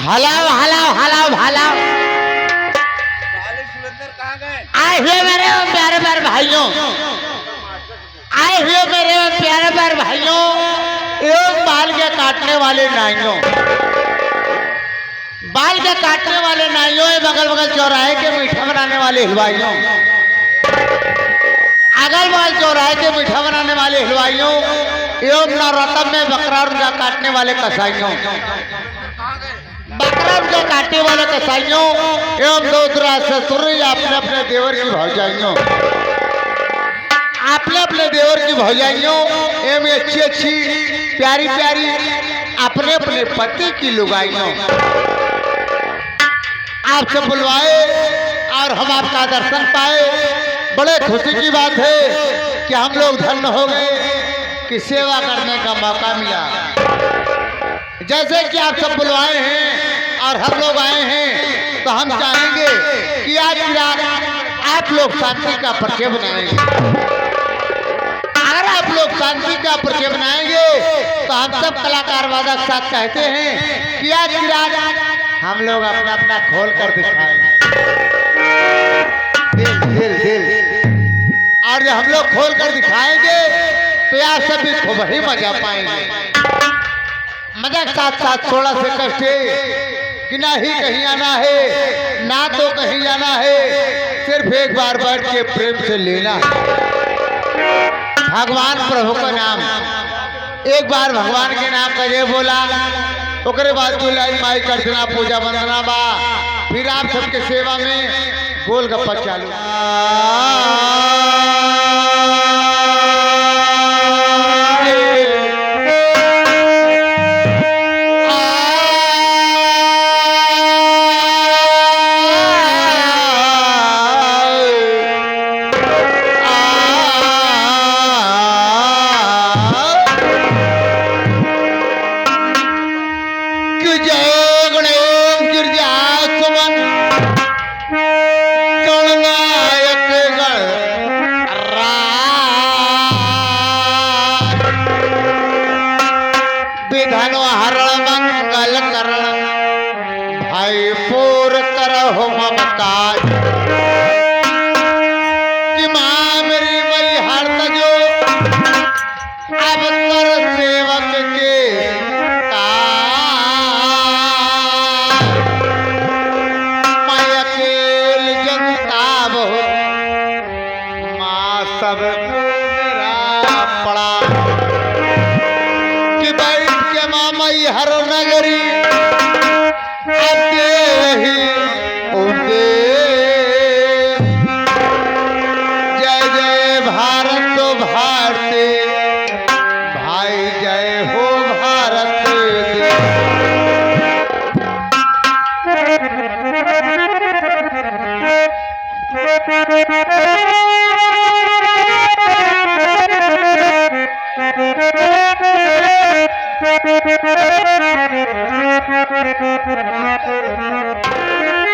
हलाओ हलाओ हलाओ हलाओ। आए हुए मेरे प्यारे प्यारे भाइयों, आए हुए मेरे प्यारे प्यारे भाइयों एवं बाल के काटने वाले नाइयों, बाल के काटने वाले नाइयों, बगल बगल चौराहे के मीठा बनाने वाले हलवाइयों, अगल बगल चौराहे के मीठा बनाने वाले हलवाइयों एवं नवरत्न में बकरा उनका काटने वाले कसाइयों, बकरा उनका काटने वाले कसाइयों एवं दूसरा ससुर अपने अपने देवर की भौजाइयों, अपने अपने देवर की भौजाइयों एवं अच्छी अच्छी प्यारी प्यारी अपने अपने पति की लुगाइयों, आपसे बुलवाए और हम आपका दर्शन पाए। बड़े खुशी की बात है कि हम लोग धन्य हो गए कि सेवा करने का मौका मिला। जैसे कि आप सब बुलवाए हैं और हम लोग आए हैं तो हम चाहेंगे कि आज की रात आप लोग शांति का परिचय बनाएंगे। अगर आप लोग शांति का परिचय बनाएंगे तो हम सब कलाकार वादक साथ कहते हैं कि आज की रात हम लोग अपना अपना खोल कर दिखाएंगे दिल दिल दिल, और जब हम लोग खोल कर दिखाएंगे तो आप सब भी खूब ही मजा पाएंगे। मजा साथ साथ थोड़ा से कष्ट कि ना ही कहीं आना है ना तो कहीं जाना है, सिर्फ एक बार बैठ के प्रेम से लेना है भगवान प्रभु का नाम। एक बार भगवान के नाम का ये बोला ओकरे बाद बुलाई माई करना पूजा वंदना बा, फिर आप सबके सेवा में गोलगप्पा चालू। हर नगरी जय जय भारत तो भारती भाई जय हो भारत।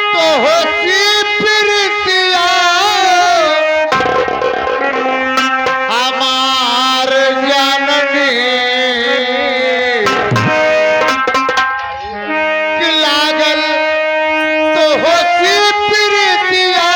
तो होती प्रीतिया हमार जननी कि लागल, तो होती प्रीतिया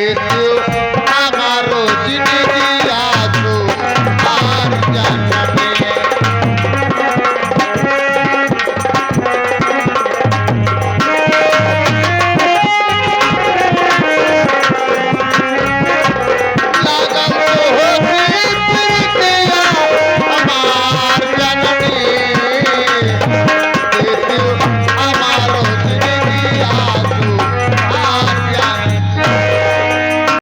देते